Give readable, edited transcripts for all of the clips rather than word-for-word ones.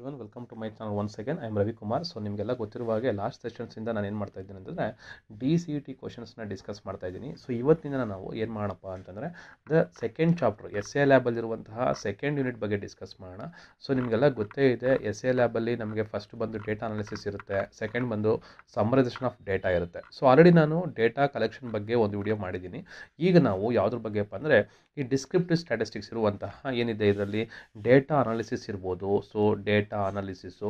everyone, welcome to my channel once again. I am Ravi Kumar. So ನಿಮಗೆಲ್ಲ ಗೊತ್ತಿರುವ ಹಾಗೆ last sessions ಇಂದ ನಾನು ಏನು ಮಾಡ್ತಾ ಇದ್ದೀನಿ ಅಂತಂದ್ರೆ DCET ಕ್ವೆಶ್ಚನ್ಸ್ ನ ಡಿಸ್ಕಸ್ ಮಾಡ್ತಾ ಇದ್ದೀನಿ. ಸೊ ಇವತ್ತಿನ ನಾವು ಏನು ಮಾಡೋಣಪ್ಪ ಅಂತಂದ್ರೆ the second chapter SA lab ಅಲ್ಲಿ ಇರುವಂತಹ ಸೆಕೆಂಡ್ ಯೂನಿಟ್ ಬಗ್ಗೆ ಡಿಸ್ಕಸ್ ಮಾಡೋಣ. ಸೊ ನಿಮಗೆಲ್ಲ ಗೊತ್ತೇ ಇದೆ SA ಲ್ಯಾಬ್ ಅಲ್ಲಿ ನಮಗೆ ಫಸ್ಟ್ ಬಂದು ಡೇಟಾ ಅನಾಲಿಸಿಸ್ ಇರುತ್ತೆ, ಸೆಕೆಂಡ್ ಬಂದು ಸಮ್ಮರೈಸೇಷನ್ ಆಫ್ ಡೇಟಾ ಇರುತ್ತೆ. ಸೊ ಆಲ್ರೆಡಿ ನಾನು ಡೇಟಾ ಕಲೆಕ್ಷನ್ ಬಗ್ಗೆ ಒಂದು ವಿಡಿಯೋ ಮಾಡಿದ್ದೀನಿ. ಈಗ ನಾವು ಯಾವುದ್ರ ಬಗ್ಗೆಪ್ಪ ಅಂದರೆ ಈ ಡಿಸ್ಕ್ರಿಪ್ಟಿವ್ ಸ್ಟ್ಯಾಟಿಸ್ಟಿಕ್ಸ್ ಇರುವಂತಹ ಏನಿದೆ ಇದರಲ್ಲಿ ಡೇಟಾ ಅನಾಲಿಸಿಸ್ ಇರ್ಬೋದು. So data analysis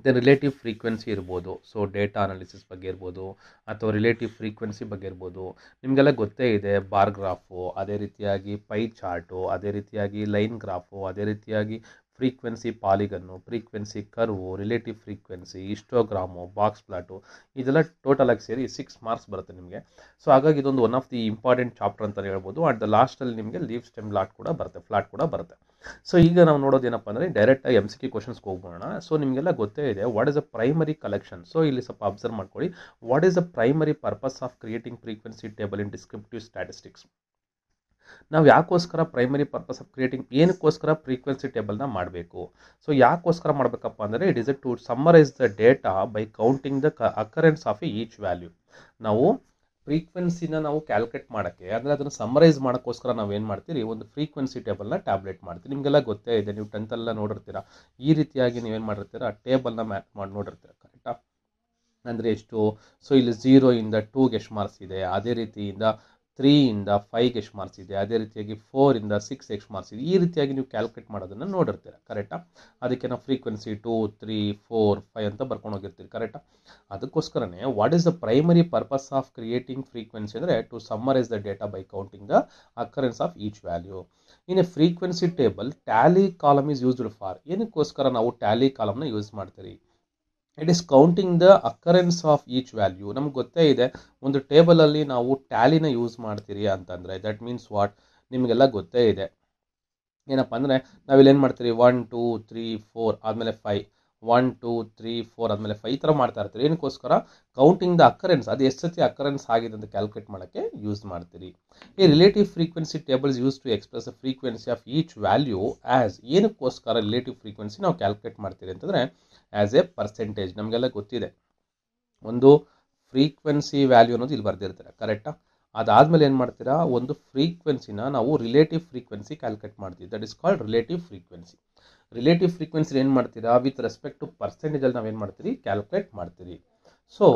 then relative frequency ಇರ್ಬೋದು. ಸೊ ಡೇಟಾ ಅನಾಲಿಸಿಸ್ ಬಗ್ಗೆ ಇರ್ಬೋದು ಅಥವಾ ರಿಲೇಟಿವ್ ಫ್ರೀಕ್ವೆನ್ಸಿ ಬಗ್ಗೆ ಇರ್ಬೋದು. ನಿಮಗೆಲ್ಲ ಗೊತ್ತೇ ಇದೆ ಬಾರ್ ಗ್ರಾಫು, ಅದೇ ರೀತಿಯಾಗಿ ಪೈ ಚಾರ್ಟು, ಅದೇ ರೀತಿಯಾಗಿ ಲೈನ್ ಗ್ರಾಫು, ಅದೇ ರೀತಿಯಾಗಿ frequency polygon, frequency curve, relative frequency, histogram, box plot, ಇದೆಲ್ಲ ಟೋಟಲ್ ಆಗಿ ಸೇರಿ 6 ಮಾರ್ಕ್ಸ್ ಬರುತ್ತೆ ನಿಮಗೆ. ಸೊ ಹಾಗಾಗಿ ಇದೊಂದು one of the important chapter ಅಂತ ಹೇಳ್ಬೋದು. ಅಟ್ ದ ಲಾಸ್ಟಲ್ಲಿ ನಿಮಗೆ ಲೀವ್ ಸ್ಟೆಮ್ ಲಾಟ್ ಕೂಡ ಬರುತ್ತೆ, ಫ್ಲಾಟ್ ಕೂಡ ಬರುತ್ತೆ. ಸೊ ಈಗ ನಾವು ನೋಡೋದೇನಪ್ಪ ಅಂದರೆ ಡೈರೆಕ್ಟಾಗಿ MCQ ಕ್ವಶನ್ಸ್ಗೆ ಹೋಗೋಣ. ಸೊ ನಿಮಗೆಲ್ಲ ಗೊತ್ತೇ ಇದೆ what is a primary collection. So ಇಲ್ಲಿ ಸ್ವಲ್ಪ ಅಬ್ಸರ್ವ್ ಮಾಡ್ಕೊಳ್ಳಿ. What is the primary purpose of creating frequency table in descriptive statistics. ನಾವು ಯಾಕೋಸ್ಕರ ಪ್ರೈಮರಿ ಪರ್ಪಸ್ ಆಫ್ ಕ್ರಿಯೇಟಿಂಗ್, ಏನಕ್ಕೋಸ್ಕರ ಫ್ರೀಕ್ವೆನ್ಸಿ ಟೇಬಲ್ನ ಮಾಡಬೇಕು? ಸೊ ಯಾಕೋಸ್ಕರ ಮಾಡಬೇಕಪ್ಪ ಅಂದರೆ it is to summarise the data by counting the occurrence of each value. ನಾವು ಫ್ರೀಕ್ವೆನ್ಸಿನ ನಾವು ಕ್ಯಾಲ್ಕುಲೇಟ್ ಮಾಡೋಕ್ಕೆ, ಅಂದರೆ ಅದನ್ನು ಸಮ್ಮರೈಸ್ ಮಾಡೋಕ್ಕೋಸ್ಕರ ನಾವು ಏನು ಮಾಡ್ತೀರಿ, ಒಂದು ಫ್ರೀಕ್ವೆನ್ಸಿ ಟೇಬಲ್ನ ಟ್ಯಾಬ್ಲೆಟ್ ಮಾಡ್ತೀವಿ. ನಿಮಗೆಲ್ಲ ಗೊತ್ತೇ ಇದೆ, ನೀವು 10th ಎಲ್ಲ ನೋಡಿರ್ತೀರ. ಈ ರೀತಿಯಾಗಿ ನೀವೇನು ಮಾಡಿರ್ತೀರ, ಆ ಟೇಬಲ್ನ ಮ್ಯಾಪ್ ಮಾಡಿ ನೋಡಿರ್ತೀರ. ಕರೆಕ್ಟಾ? ಅಂದರೆ ಎಷ್ಟು? ಸೊ ಇಲ್ಲಿ 0 ಇಂದ 2ಗೆ ಎಷ್ಟು ಮಾರ್ಕ್ಸ್ ಇದೆ, ಅದೇ ರೀತಿಯಿಂದ 3 ಇಂದ 5ಗೆ ಎಷ್ಟು ಮಾರ್ಕ್ಸ್ ಇದೆ, ಅದೇ ರೀತಿಯಾಗಿ 4 ಇಂದ 6 ಎಷ್ಟು ಮಾರ್ಕ್ಸ್ ಇದೆ. ಈ ರೀತಿಯಾಗಿ ನೀವು ಕ್ಯಾಲ್ಕುಲೇಟ್ ಮಾಡೋದನ್ನು ನೋಡಿರ್ತೀರ. ಕರೆಕ್ಟಾ? ಅದಕ್ಕೆ ನಾವು ಫ್ರೀಕ್ವೆನ್ಸಿ 2, 3, 4, 5 ಅಂತ ಬರ್ಕೊಂಡು ಹೋಗಿರ್ತೀರಿ. ಕರೆಕ್ಟಾ? ಅದಕ್ಕೋಸ್ಕರನೇ what is the primary purpose of creating frequency ಅಂದರೆ to summarise the data by counting the occurrence of each value. In a frequency table tally column is used for. ಏನಕ್ಕೋಸ್ಕರ ನಾವು ಟ್ಯಾಲಿ ಕಾಲಮ್ನ ಯೂಸ್ ಮಾಡ್ತೀರಿ? It is counting the occurrence of each value. ನಮ್ಗೆ ಗೊತ್ತೇ ಇದೆ ಒಂದು ಟೇಬಲಲ್ಲಿ ನಾವು ಟ್ಯಾಲಿನ ಯೂಸ್ ಮಾಡ್ತೀರಿ ಅಂತಂದರೆ ದಟ್ ಮೀನ್ಸ್ ವಾಟ್, ನಿಮಗೆಲ್ಲ ಗೊತ್ತೇ ಇದೆ ಏನಪ್ಪ ಅಂದರೆ ನಾವಿಲ್ಲಿ ಏನು ಮಾಡ್ತೀರಿ, 1 2 3 4 ಆದಮೇಲೆ 5, 1 2 3 4 ಆದಮೇಲೆ 5 ಈ ಥರ ಮಾಡ್ತಾ ಇರ್ತೀರಿ. ಏನಕ್ಕೋಸ್ಕರ? ಕೌಂಟಿಂಗ್ ದ ಅಕರೆನ್ಸ್, ಅದು ಎಷ್ಟು ಸತಿ ಅಕರೆನ್ಸ್ ಆಗಿದೆ ಅಂತ ಕ್ಯಾಲ್ಕುಲೇಟ್ ಮಾಡೋಕ್ಕೆ ಯೂಸ್ ಮಾಡ್ತೀರಿ. ಈ relative frequency tables use to express the frequency of each value as. ಏನಕ್ಕೋಸ್ಕರ ರಿಲೇಟಿವ್ ಫ್ರೀಕ್ವೆನ್ಸಿ ನಾವು ಕ್ಯಾಲ್ಕುಲೇಟ್ ಮಾಡ್ತೀರಿ ಅಂತಂದರೆ ಆ್ಯಸ್ ಎ ಪರ್ಸೆಂಟೇಜ್. ನಮಗೆಲ್ಲ ಗೊತ್ತಿದೆ ಒಂದು ಫ್ರೀಕ್ವೆನ್ಸಿ ವ್ಯಾಲ್ಯೂ ಅನ್ನೋದು ಇಲ್ಲಿ ಬರ್ದಿರ್ತೀರ. ಕರೆಕ್ಟಾ? ಅದಾದಮೇಲೆ ಏನು ಮಾಡ್ತೀರಾ, ಒಂದು ಫ್ರೀಕ್ವೆನ್ಸಿನ ನಾವು ರಿಲೇಟಿವ್ ಫ್ರೀಕ್ವೆನ್ಸಿ ಕ್ಯಾಲ್ಕುಲೇಟ್ ಮಾಡ್ತೀವಿ. That is called relative frequency. Relative frequency ಏನು ಮಾಡ್ತೀರಾ, ವಿತ್ ರೆಸ್ಪೆಕ್ಟ್ ಟು ಪರ್ಸೆಂಟೇಜಲ್ಲಿ ನಾವೇನು ಮಾಡ್ತೀರಿ, ಕ್ಯಾಲ್ಕುಲೇಟ್ ಮಾಡ್ತೀರಿ. So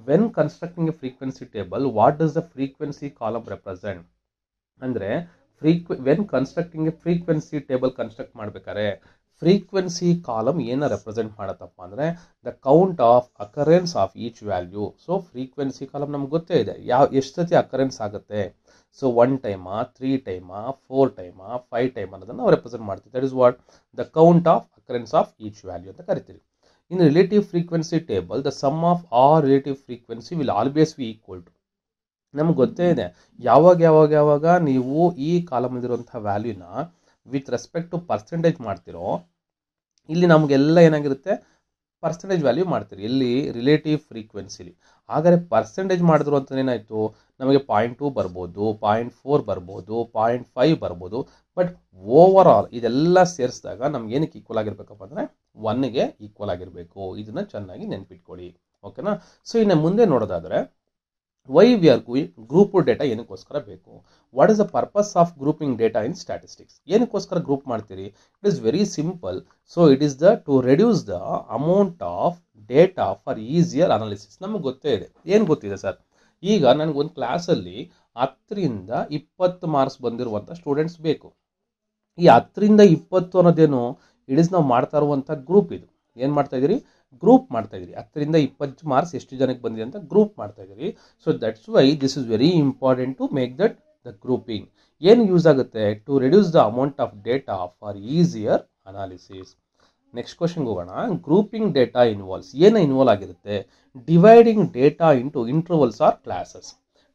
when constructing a frequency table what does the frequency column represent ಅಂದರೆ when constructing a frequency table construct ಮಾಡ್ಬೇಕಾದ್ರೆ frequency column ಏನ represent ಮಾಡತ್ತಪ್ಪ ಅಂದರೆ the count of occurrence of each value. So frequency column ನಮ್ಗೆ ಗೊತ್ತೇ ಇದೆ ಎಷ್ಟು ಸತಿ ಅಕರೆನ್ಸ್ ಆಗುತ್ತೆ. ಸೊ 1 ಟೈಮಾ, 3 ಟೈಮಾ, 4 ಟೈಮಾ, 5 ಟೈಮ್ ಅನ್ನೋದನ್ನು ನಾವು ರೆಪ್ರೆಸೆಂಟ್ ಮಾಡ್ತೀವಿ. That is what the count of occurrence of each value ಅಂತ ಕರಿತೀವಿ. In relative frequency table the sum of all relative frequency will always be equal to. ನಮ್ಗೆ ಗೊತ್ತೇ ಇದೆ ಯಾವಾಗ ನೀವು ಈ ಕಾಲಮಲ್ಲಿರುವಂಥ ವ್ಯಾಲ್ಯೂನ ವಿತ್ ರೆಸ್ಪೆಕ್ಟ್ ಟು ಪರ್ಸೆಂಟೇಜ್ ಮಾಡ್ತಿರೋ, ಇಲ್ಲಿ ನಮಗೆಲ್ಲ ಏನಾಗಿರುತ್ತೆ, ಪರ್ಸೆಂಟೇಜ್ ವ್ಯಾಲ್ಯೂ ಮಾಡ್ತೀರಿ. ಎಲ್ಲಿ? ರಿಲೇಟಿವ್ ಫ್ರೀಕ್ವೆನ್ಸಿಲಿ. ಹಾಗಾದರೆ ಪರ್ಸೆಂಟೇಜ್ ಮಾಡಿದ್ರು ಅಂತ ಏನಾಯಿತು, ನಮಗೆ 0.2 ಬರ್ಬೋದು, 0.4 ಬರ್ಬೋದು, 0.5 ಬರ್ಬೋದು. ಬಟ್ ಓವರ್ ಆಲ್ ಇದೆಲ್ಲ ಸೇರಿಸಿದಾಗ ನಮ್ಗೆ ಏನಕ್ಕೆ ಈಕ್ವಲ್ ಆಗಿರ್ಬೇಕಪ್ಪ ಅಂದರೆ 1ಗೆ ಈಕ್ವಲ್ ಆಗಿರಬೇಕು. ಇದನ್ನು ಚೆನ್ನಾಗಿ ನೆನ್ಪಿಟ್ಕೊಳ್ಳಿ. ಓಕೆನಾ? ಸೊ ಇನ್ನು ಮುಂದೆ ನೋಡೋದಾದರೆ why we are group data ಏನಕ್ಕೋಸ್ಕರ ಬೇಕು? What is the purpose of grouping data in statistics? ಏನಕ್ಕೋಸ್ಕರ ಗ್ರೂಪ್ ಮಾಡ್ತೀರಿ? It is very simple. So it is the to reduce the amount of data for easier analysis. ನಮಗೆ ಗೊತ್ತೇ ಇದೆ. ಏನು ಗೊತ್ತಿದೆ sir, ಈಗ ನನಗೊಂದು ಕ್ಲಾಸಲ್ಲಿ 10 ರಿಂದ 20 ಮಾರ್ಕ್ಸ್ ಬಂದಿರುವಂಥ ಸ್ಟೂಡೆಂಟ್ಸ್ ಬೇಕು. ಈ 10 ರಿಂದ 20 ಅನ್ನೋದೇನು, ಇಟ್ ಇಸ್ ನಾವು ಮಾಡ್ತಾ ಇರುವಂಥ ಗ್ರೂಪ್. ಇದು ಏನು ಮಾಡ್ತಾ ಇದ್ದೀರಿ, ಗ್ರೂಪ್ ಮಾಡ್ತಾ ಇದ್ದೀರಿ. 10 ರಿಂದ 20 ಮಾರ್ಕ್ಸ್ ಎಷ್ಟು ಜನಕ್ಕೆ ಬಂದಿದೆ ಅಂತ ಗ್ರೂಪ್ ಮಾಡ್ತಾ ಇದ್ದೀರಿ. So that's why this is very important to make that the grouping. ಏನು ಯೂಸ್ ಆಗುತ್ತೆ, to reduce the amount of data for easier analysis. Next ಕ್ವಶನ್ಗೆ ಹೋಗೋಣ. ಗ್ರೂಪಿಂಗ್ ಡೇಟಾ ಇನ್ವಾಲ್ವ್ಸ್, ಏನು ಇನ್ವಾಲ್ವ್ ಆಗಿರುತ್ತೆ? Dividing data into intervals or classes.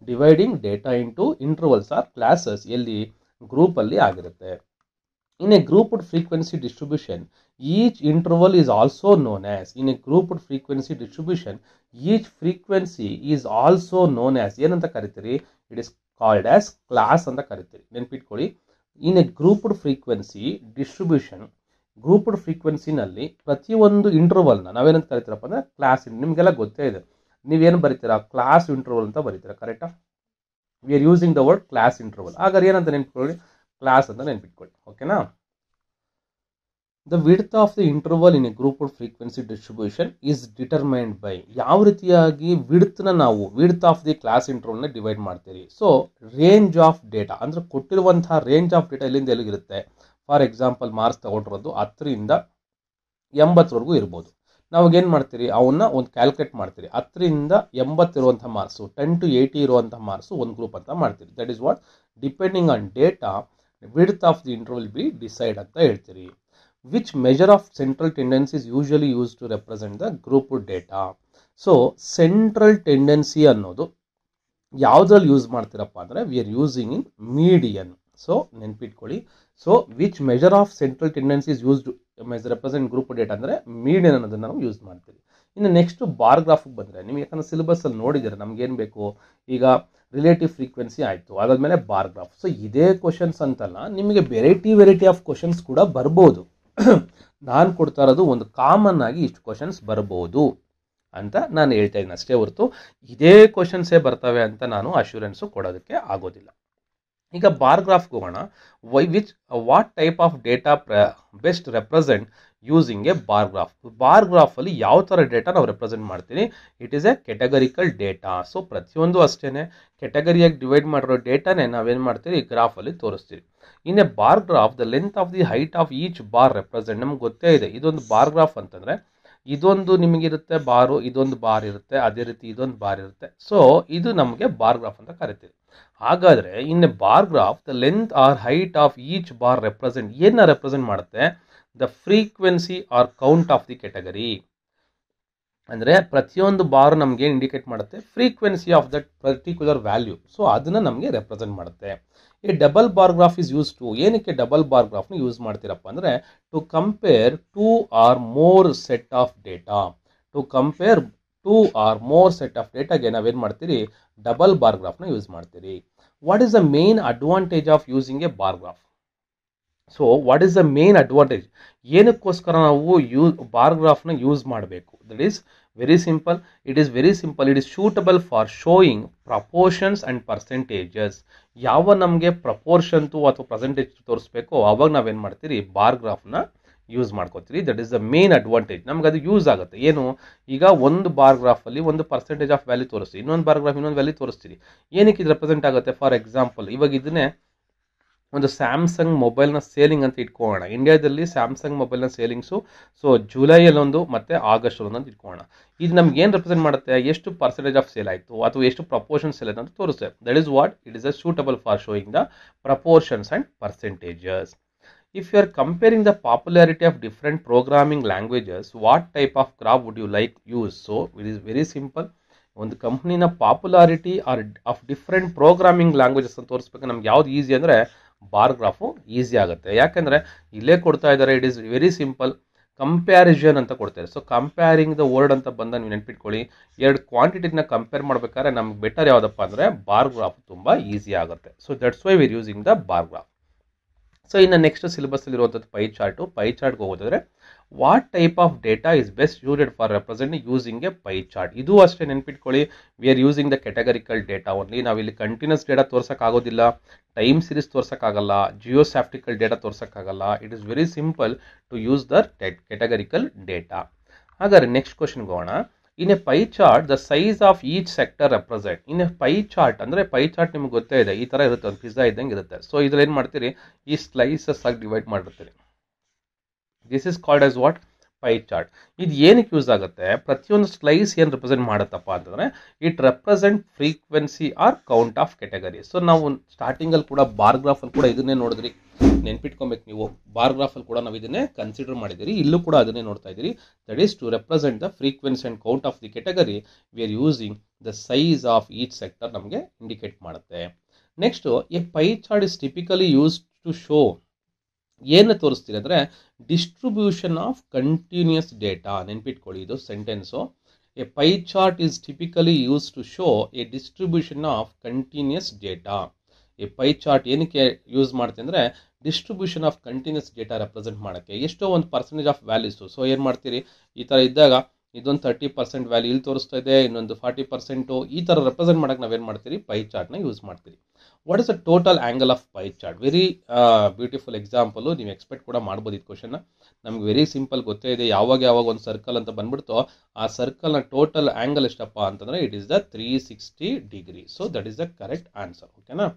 Dividing data into intervals or classes ಎಲ್ಲಿ? ಗ್ರೂಪಲ್ಲಿ ಆಗಿರುತ್ತೆ. In a grouped frequency distribution, each interval is also known as. In a grouped frequency distribution, each frequency is also known as. ಏನಂತ ಕರಿತೀರಿ? It is called as class ಅಂತ ಕರಿತೀರಿ. ನೆನ್ಪಿಟ್ಕೊಳ್ಳಿ. In a grouped frequency distribution, grouped ಫ್ರೀಕ್ವೆನ್ಸಿನಲ್ಲಿ ಪ್ರತಿಯೊಂದು ಇಂಟರ್ವಲ್ನ ನಾವೇನಂತ ಕರಿತೀರಪ್ಪ ಅಂದರೆ class, ನಿಮಗೆಲ್ಲ ಗೊತ್ತೇ ಇದೆ. ನೀವೇನು ಬರೀತೀರಾ, ಕ್ಲಾಸ್ ಇಂಟರ್ವಲ್ ಅಂತ ಬರೀತೀರಾ, ಕರೆಕ್ಟಾ? We are using the word class interval. ಹಾಗಾದ್ರೆ ಏನಂತ ನೆನ್ಪಿಟ್ಕೊಳ್ಳಿ, ಕ್ಲಾಸ್ ಅಂತ ನೆನ್ಪಿಟ್ಕೊಳ್ಳಿ. ಓಕೆನಾ? The width of the interval in a grouped frequency distribution is determined by, ಯಾವ ರೀತಿಯಾಗಿ ವಿಡ್ತ್ನ ನಾವು ವಿಡ್ತ್ ಆಫ್ ದಿ ಕ್ಲಾಸ್ ಇಂಟರ್ವಲ್ನ ಡಿವೈಡ್ ಮಾಡ್ತೀರಿ. ಸೊ ರೇಂಜ್ ಆಫ್ ಡೇಟಾ ಅಂದರೆ ಕೊಟ್ಟಿರುವಂತಹ ರೇಂಜ್ ಆಫ್ ಡೇಟಾ ಎಲ್ಲಿಂದ ಎಲ್ಲಿಗಿರುತ್ತೆ. ಫಾರ್ ಎಕ್ಸಾಂಪಲ್ ಮಾರ್ಕ್ಸ್ ತಗೊಂಡಿರೋದು 10ರಿಂದ 80ವರೆಗೂ ಇರ್ಬೋದು. ನಾವಾಗೇನು ಮಾಡ್ತೀರಿ, ಅವನ್ನ ಒಂದು ಕ್ಯಾಲ್ಕುಲೇಟ್ ಮಾಡ್ತೀರಿ. 10ರಿಂದ 80 ಇರುವಂಥ ಮಾರ್ಕ್ಸು, 10 to 80 ಇರುವಂಥ ಮಾರ್ಕ್ಸು ಒಂದು ಗ್ರೂಪ್ ಅಂತ ಮಾಡ್ತೀರಿ. That is what depending on data width of the interval be decide ಅಂತ ಹೇಳ್ತೀರಿ. Which measure of central tendency is usually use to represent the group data. So central tendency ಅನ್ನೋದು ಯಾವುದ್ರಲ್ಲಿ use ಮಾಡ್ತೀರಪ್ಪ ಅಂದರೆ we are using in median. So ನೆನ್ಪಿಟ್ಕೊಳ್ಳಿ. So which measure of central tendency is used represent group data ಅಂದರೆ median ಅನ್ನೋದನ್ನು ನಾವು use ಮಾಡ್ತೀವಿ. ಇನ್ನು ನೆಕ್ಸ್ಟ್ ಬಾರ್ ಗ್ರಾಫಿಗೆ ಬಂದರೆ, ನಿಮ್ಗೆ ಯಾಕಂದ್ರೆ ಸಿಲೆಬಸ್ಸಲ್ಲಿ ನೋಡಿದ್ದೀರ, ನಮ್ಗೇನು ಬೇಕು ಈಗ ರಿಲೇಟಿವ್ ಫ್ರೀಕ್ವೆನ್ಸಿ ಆಯಿತು, ಅದಾದಮೇಲೆ ಬಾರ್ ಗ್ರಾಫ್. ಸೊ ಇದೇ ಕ್ವಶನ್ಸ್ ಅಂತಲ್ಲ, ನಿಮಗೆ ವೆರೈಟಿ ಆಫ್ ಕ್ವಶನ್ಸ್ ಕೂಡ ಬರ್ಬೋದು. ನಾನು ಕೊಡ್ತಾ ಇರೋದು ಒಂದು ಕಾಮನ್ ಆಗಿ ಇಷ್ಟು ಕ್ವಶನ್ಸ್ ಬರ್ಬೋದು ಅಂತ ನಾನು ಹೇಳ್ತಾ ಇದ್ದೀನಿ ಅಷ್ಟೇ ಹೊರತು ಇದೇ ಕ್ವಶನ್ಸೇ ಬರ್ತವೆ ಅಂತ ನಾನು ಅಶ್ಯೂರೆನ್ಸು ಕೊಡೋದಕ್ಕೆ ಆಗೋದಿಲ್ಲ. ಈಗ ಬಾರ್ ಗ್ರಾಫ್ಗೆ ಹೋಗೋಣ. What type of data best represent using a bar graph. Bar ಗ್ರಾಫಲ್ಲಿ ಯಾವ ಥರ ಡೇಟಾ ನಾವು ರೆಪ್ರೆಸೆಂಟ್ ಮಾಡ್ತೀವಿ, it is a categorical data. So ಪ್ರತಿಯೊಂದು ಅಷ್ಟೇ ಕೆಟಗರಿಯಾಗಿ ಡಿವೈಡ್ ಮಾಡಿರೋ ಡೇಟಾನೇ ನಾವೇನು ಮಾಡ್ತೀವಿ ಗ್ರಾಫಲ್ಲಿ ತೋರಿಸ್ತೀವಿ. ಇನ್ a bar graph the length of the height of each bar represent. ನಮ್ಗೆ ಗೊತ್ತೇ ಇದೆ ಇದೊಂದು ಬಾರ್ ಗ್ರಾಫ್ ಅಂತಂದರೆ ಇದೊಂದು ನಿಮಗಿರುತ್ತೆ ಬಾರು, ಇದೊಂದು ಬಾರ್ ಇರುತ್ತೆ, ಅದೇ ರೀತಿ ಇದೊಂದು ಬಾರ್ ಇರುತ್ತೆ. ಸೊ ಇದು ನಮಗೆ ಬಾರ್ ಗ್ರಾಫ್ ಅಂತ ಕರಿತೀವಿ. ಹಾಗಾದರೆ in a bar graph the length or height of each bar represent, ಏನ ರೆಪ್ರೆಸೆಂಟ್ ಮಾಡುತ್ತೆ, the frequency or count of the category. ಅಂದರೆ ಪ್ರತಿಯೊಂದು ಬಾರ್ ನಮಗೆ ಇಂಡಿಕೇಟ್ ಮಾಡುತ್ತೆ frequency of that particular value. So ಅದನ್ನು ನಮಗೆ ರೆಪ್ರೆಸೆಂಟ್ ಮಾಡುತ್ತೆ. ಈ double bar graph is use to, ಏನಕ್ಕೆ ಡಬಲ್ ಬಾರ್ ಗ್ರಾಫ್ನ ಯೂಸ್ ಮಾಡ್ತೀರಪ್ಪ ಅಂದರೆ to compare 2 or more set of data. To compare 2 or more set of ಡೇಟಾಗೆ ನಾವೇನು ಮಾಡ್ತೀರಿ, ಡಬಲ್ ಬಾರ್ ಗ್ರಾಫ್ನ ಯೂಸ್ ಮಾಡ್ತೀರಿ. What is the main advantage of using a bar graph. So what is the main advantage, ಏನಕ್ಕೋಸ್ಕರ ನಾವು bar ಗ್ರಾಫ್ನ use ಮಾಡಬೇಕು. That is very simple. It is suitable for showing proportions and percentages. ಯಾವ ನಮಗೆ ಪ್ರಪೋರ್ಷನ್ತು ಅಥವಾ percentage ತೋರಿಸ್ಬೇಕು ಅವಾಗ ನಾವೇನು ಮಾಡ್ತೀರಿ, ಬಾರ್ ಗ್ರಾಫ್ನ ಯೂಸ್ ಮಾಡ್ಕೋತೀರಿ. That is the main advantage. ನಮ್ಗೆ ಅದು ಯೂಸ್ ಆಗುತ್ತೆ. ಏನು, ಈಗ ಒಂದು ಬಾರ್ ಗ್ರಾಫಲ್ಲಿ ಒಂದು ಪರ್ಸೆಂಟೇಜ್ ಆಫ್ ವ್ಯಾಲ್ಯೂ ತೋರಿಸ್ತೀವಿ, ಇನ್ನೊಂದು ಬಾರ್ ಗ್ರಾಫ್ ಇನ್ನೊಂದು ವ್ಯಾಲ್ಯೂ ತೋರಿಸ್ತೀರಿ. ಏನಕ್ಕೆ ಇದು ರೆಪ್ರೆಸೆಂಟ್ ಆಗುತ್ತೆ, ಫಾರ್ ಎಕ್ಸಾಂಪಲ್ ಇವಾಗ ಇದನ್ನೇ ಒಂದು ಸ್ಯಾಮ್ಸಂಗ್ ಮೊಬೈಲ್ನ ಸೇಲಿಂಗ್ ಅಂತ ಇಟ್ಕೊಳ್ಳೋಣ. ಇಂಡಿಯಾದಲ್ಲಿ ಸ್ಯಾಮ್ಸಂಗ್ ಮೊಬೈಲ್ನ ಸೇಲಿಂಗ್ಸು ಸೊ ಜುಲೈಯಲ್ಲೊಂದು ಮತ್ತು ಆಗಸ್ಟಲ್ಲೊಂದು ಅಂತ ಇಟ್ಕೊಳ್ಳೋಣ. ಇದು ನಮ್ಗೆ ಏನು ರೆಪ್ರೆಸೆಂಟ್ ಮಾಡುತ್ತೆ, ಎಷ್ಟು ಪರ್ಸೆಂಟೇಜ್ ಆಫ್ ಸೇಲ್ ಆಯಿತು ಅಥವಾ ಎಷ್ಟು ಪ್ರಪೋರ್ಷನ್ ಸೇಲ್ ಆಯಿತು ಅಂತ ತೋರಿಸುತ್ತೆ. That is what it is a suitable for showing the proportions and percentages. If you are comparing the popularity of different programming languages, what type of graph would you like use? So it is very simple. ಒಂದು ಕಂಪ್ನಿನ popularity of different programming languages ಅಂತ ತೋರಿಸ್ಬೇಕು ನಮ್ಗೆ ಯಾವ್ದು easy ಅಂದರೆ bar graph easy ಆಗುತ್ತೆ. ಯಾಕೆಂದರೆ ಇಲ್ಲೇ ಕೊಡ್ತಾ ಇದ್ದಾರೆ, it is very simple. Comparison ಅಂತ ಕೊಡ್ತಾರೆ. ಸೊ ಕಂಪೇರಿಂಗ್ ದ ವರ್ಡ್ ಅಂತ ಬಂದ ನೀವು ನೆನ್ಪಿಟ್ಕೊಳ್ಳಿ, ಎರಡು ಕ್ವಾಂಟಿಟಿನ ಕಂಪೇರ್ ಮಾಡ್ಬೇಕಾದ್ರೆ ನಮ್ಗೆ ಬೆಟರ್ ಯಾವುದಪ್ಪ ಅಂದರೆ ಬಾರ್ ಗ್ರಾಫ್ ತುಂಬ ಈಸಿ ಆಗುತ್ತೆ. So that's why we are using the bar graph. So ಇನ್ನು ನೆಕ್ಸ್ಟ್ ಸಿಲೆಬಸ್ಸಲ್ಲಿ ಇರುವಂಥದ್ದು ಪೈ ಚಾರ್ಟ್ಗೆ ಹೋಗೋದಾದ್ರೆ what type of data is best used for representing using a pie chart. ಇದು ಅಷ್ಟೇ ನೆನ್ಪಿಟ್ಕೊಳ್ಳಿ, we are using the categorical data only. ನಾವಿಲ್ಲಿ continuous data ತೋರ್ಸೋಕ್ಕಾಗೋದಿಲ್ಲ, ಟೈಮ್ ಸೀರೀಸ್ ತೋರ್ಸೋಕ್ಕಾಗಲ್ಲ, ಜಿಯೋಸ್ಯಾಫ್ಟಿಕಲ್ ಡೇಟಾ ತೋರ್ಸೋಕ್ಕಾಗಲ್ಲ. It is very simple to use the categorical data. ಹಾಗಾದ್ರೆ next ಕ್ವಶನ್ಗೆ ಹೋಗೋಣ. In a pie chart the size of each sector represent. In a pie chart ಅಂದರೆ pi chart ನಿಮ್ಗೆ ಗೊತ್ತೇ ಇದೆ, ಈ ಥರ ಇರುತ್ತೆ, ಒಂದು ಪಿಜ್ಜಾ ಇದ್ದಂಗೆ ಇರುತ್ತೆ. ಸೊ ಇದ್ರಲ್ಲಿ ಏನು ಮಾಡ್ತೀರಿ, ಈ ಸ್ಲೈಸಸ್ ಆಗಿ ಡಿವೈಡ್ ಮಾಡಿರ್ತೀರಿ. This is called as what, pie chart. ಇದು ಏನಕ್ಕೆ ಯೂಸ್ ಆಗುತ್ತೆ, ಪ್ರತಿಯೊಂದು ಸ್ಲೈಸ್ ಏನು ರೆಪ್ರೆಸೆಂಟ್ ಮಾಡುತ್ತಪ್ಪ ಅಂತಂದರೆ it represent frequency or count of category. So ನಾವು ಸ್ಟಾರ್ಟಿಂಗಲ್ಲಿ ಕೂಡ ಬಾರ್ ಗ್ರಾಫಲ್ಲಿ ಕೂಡ ಇದನ್ನೇ ನೋಡಿದ್ರಿ, ನೆನ್ಪಿಟ್ಕೊಬೇಕು ನೀವು. ಬಾರ್ ಗ್ರಾಫಲ್ಲಿ ಕೂಡ ನಾವು ಇದನ್ನೇ ಕನ್ಸಿಡರ್ ಮಾಡಿದಿರಿ, ಇಲ್ಲೂ ಕೂಡ ಅದನ್ನೇ ನೋಡ್ತಾ ಇದ್ದೀರಿ. That is to represent the frequency and count of the category we are using the size of each sector ನಮಗೆ ಇಂಡಿಕೇಟ್ ಮಾಡುತ್ತೆ. Next a pie chart is typically use to show, ಏನು ತೋರಿಸ್ತೀರಿ ಅಂದರೆ ಡಿಸ್ಟ್ರಿಬ್ಯೂಷನ್ ಆಫ್ ಕಂಟಿನ್ಯೂಸ್ ಡೇಟಾ. ನೆನ್ಪಿಟ್ಕೊಳ್ಳಿ, ಇದು sentence. A pie chart is typically use to show a distribution of continuous data. ಈ pie chart ಏನಕ್ಕೆ use ಮಾಡ್ತೀವಿ ಅಂದರೆ distribution of continuous data represent ಮಾಡೋಕ್ಕೆ ಎಷ್ಟೋ ಒಂದು ಪರ್ಸೆಂಟೇಜ್ ಆಫ್ ವ್ಯಾಲ್ಯೂಸು. ಸೊ ಏನು ಮಾಡ್ತೀರಿ, ಈ ಥರ ಇದ್ದಾಗ ಇದೊಂದು 30% ವ್ಯಾಲ್ಯೂ ಇಲ್ಲಿ ತೋರಿಸ್ತಾ ಇದೆ, ಇನ್ನೊಂದು 40%. ಈ ಥರ ರೆಪ್ರೆಸೆಂಟ್ ಮಾಡೋಕ್ಕೆ ನಾವೇನು ಮಾಡ್ತೀರಿ, ಪೈ ಚಾರ್ಟ್ನ ಯೂಸ್ ಮಾಡ್ತೀರಿ. What is the total angle of pi chart? Very beautiful example, ನೀವು ಎಕ್ಸ್ಪೆಕ್ಟ್ ಕೂಡ ಮಾಡ್ಬೋದು ಇದು ಕ್ವಶನ್ನ. ನಮ್ಗೆ ವೆರಿ ಸಿಂಪಲ್ ಗೊತ್ತೇ ಇದೆ, ಯಾವಾಗ ಒಂದು ಸರ್ಕಲ್ ಅಂತ ಬಂದ್ಬಿಡ್ತೋ ಆ ಸರ್ಕಲ್ನ ಟೋಟಲ್ ಆ್ಯಂಗಲ್ ಎಷ್ಟಪ್ಪ ಅಂತಂದರೆ it is the 360 degree. So that is the correct answer. ಓಕೆನಾ.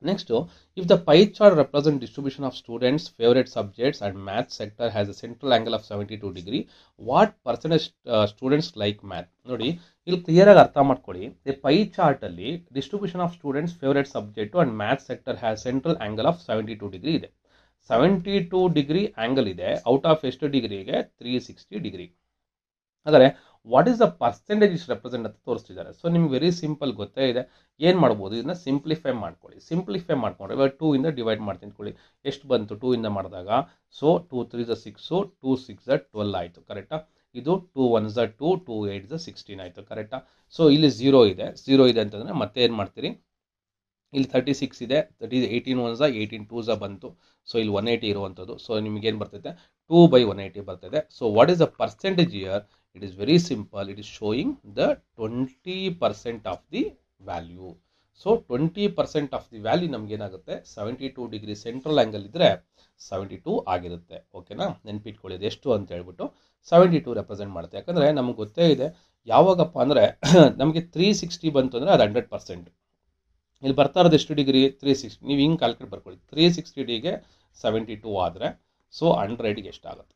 Next, if the pie chart represents distribution of students, favorite subjects and math sector has a central angle of 72 degree, what percentage students like math? ನೋಡಿ, ಇಲ್ಲಿ clear ಆಗಿ ಅರ್ಥ ಮಾಡ್ಕೊಳ್ಳಿ. ಈ pie chart ಅಲ್ಲಿ distribution of students, favourite subject and math sector has central angle of 72 degree ಇದೆ. 72 degree angle ಇದೆ. Out of ಎಷ್ಟು ಡಿಗ್ರಿಗೆ? 360 ಡಿಗ್ರಿ. ಆದರೆ what is the percentage is represent ಅಂತ ತೋರಿಸ್ತಿದ್ದಾರೆ. ಸೊ ನಿಮ್ಗೆ ವೆರಿ ಸಿಂಪಲ್ ಗೊತ್ತೇ ಇದೆ, ಏನು ಮಾಡ್ಬೋದು, ಇದನ್ನ ಸಿಂಪ್ಲಿಫೈ ಮಾಡ್ಕೊಳ್ಳಿ. ಸಿಂಪ್ಲಿಫೈ ಮಾಡ್ಕೊಂಡ್ರೆ ಇವಾಗ 2 ಇಂದ ಡಿವೈಡ್ ಮಾಡ್ತೀನಿ ಅಂದ್ಕೊಳ್ಳಿ. ಎಷ್ಟು ಬಂತು 2 ಇಂದ ಮಾಡಿದಾಗ? ಸೊ 2 3 6, 2 6 12 ಆಯಿತು. ಕರೆಕ್ಟಾ? ಇದು 2 1 2, 2 8 16 ಆಯಿತು. ಕರೆಕ್ಟಾ? ಸೊ ಇಲ್ಲಿ 0 ಇದೆ. 0 ಇದೆ ಅಂತಂದರೆ ಮತ್ತೆ ಏನು ಮಾಡ್ತೀರಿ, ಇಲ್ಲಿ 36 ಇದೆ, 18 1 18 2 ಬಂತು. ಸೊ ಇಲ್ಲಿ 180 ಇರುವಂಥದ್ದು. ಸೊ ನಿಮಗೇನು ಬರ್ತೈತೆ? 2/180 ಬರ್ತದೆ. So what is the percentage year? It is very simple. It is showing the 20% of the value. So 20% of the value ನಮ್ಗೆ ಏನಾಗುತ್ತೆ? 72 ಡಿಗ್ರಿ ಸೆಂಟ್ರಲ್ ಆಂಗಲ್ ಇದ್ರೆ 72 ಆಗಿರುತ್ತೆ. ಓಕೆನಾ? ನೆನ್ಪಿಟ್ಕೊಳ್ಳಿ ಎಷ್ಟು ಅಂತ ಹೇಳ್ಬಿಟ್ಟು 72 ರೆಪ್ರೆಸೆಂಟ್ ಮಾಡುತ್ತೆ. ಯಾಕಂದ್ರೆ ನಮ್ಗೆ ಗೊತ್ತೇ ಇದೆ, ಯಾವಾಗಪ್ಪ ಅಂದರೆ ನಮಗೆ 360 ಬಂತು ಅಂದರೆ ಅದು 100%. ಇಲ್ಲಿ ಬರ್ತಾ ಇರೋದು ಎಷ್ಟು ಡಿಗ್ರಿ? 360. ನೀವು ಹಿಂಗೆ ಕ್ಯಾಲ್ಕುಲೇಟ್ ಬರ್ಕೊಳ್ಳಿ. 360 ಡಿಗೆ 72 ಆದರೆ ಸೊ 100ಗೆ ಎಷ್ಟಾಗುತ್ತೆ?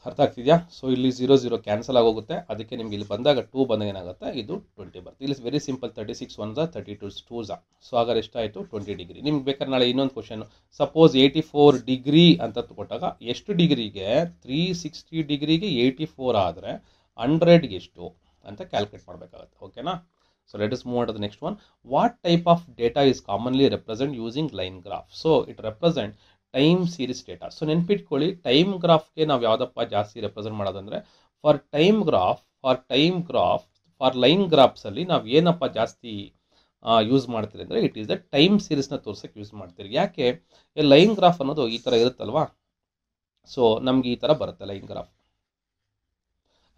ಅರ್ಥ ಆಗ್ತಿದೆಯಾ? ಸೊ ಇಲ್ಲಿ 0 0 ಕ್ಯಾನ್ಸಲ್ ಆಗೋಗುತ್ತೆ. ಅದಕ್ಕೆ ನಿಮ್ಗೆ ಇಲ್ಲಿ ಬಂದಾಗ 2 ಬಂದಾಗ ಏನಾಗುತ್ತೆ? ಇದು 20 ಬರುತ್ತೆ. ಇಲ್ಲಿ ವೆರಿ ಸಿಂಪಲ್, 36 1 32 2. ಸೊ ಹಾಗಾದ್ರೆ ಎಷ್ಟಾಯಿತು? 20 ಡಿಗ್ರಿ. ನಿಮ್ಗೆ ಬೇಕಾದ್ರೆ ನಾಳೆ ಇನ್ನೊಂದು ಕ್ವಶನ್, ಸಪೋಸ್ 84 ಡಿಗ್ರಿ ಅಂತ ಕೊಟ್ಟಾಗ ಎಷ್ಟು ಡಿಗ್ರಿಗೆ? 360 ಡಿಗ್ರಿಗೆ 84 ಆದರೆ 100ಗೆ ಎಷ್ಟು ಅಂತ ಕ್ಯಾಲ್ಕುಲೇಟ್ ಮಾಡಬೇಕಾಗುತ್ತೆ. ಓಕೆನಾ? So let us move on to the next one. What type of data is commonly represented using line graph? So it represents time series data. So ನೆನ್ಪಿಟ್ಕೊಳ್ಳಿ, ಟೈಮ್ ಗ್ರಾಫ್ಗೆ ನಾವು ಯಾವುದಪ್ಪ ಜಾಸ್ತಿ ರೆಪ್ರೆಸೆಂಟ್ ಮಾಡೋದಂದರೆ ಫಾರ್ ಲೈನ್ ಗ್ರಾಫ್ಸಲ್ಲಿ ನಾವು ಏನಪ್ಪ ಜಾಸ್ತಿ ಯೂಸ್ ಮಾಡ್ತೀರಿ ಅಂದರೆ ಇಟ್ ಈಸ್ ದ ಟೈಮ್ ಸೀರೀಸ್ನ ತೋರ್ಸೋಕ್ಕೆ ಯೂಸ್ ಮಾಡ್ತೀರಿ. ಯಾಕೆ? ಲೈನ್ ಗ್ರಾಫ್ ಅನ್ನೋದು ಈ ಥರ ಇರುತ್ತಲ್ವಾ. ಸೊ ನಮ್ಗೆ ಈ ಥರ ಬರುತ್ತೆ ಲೈನ್ ಗ್ರಾಫ್.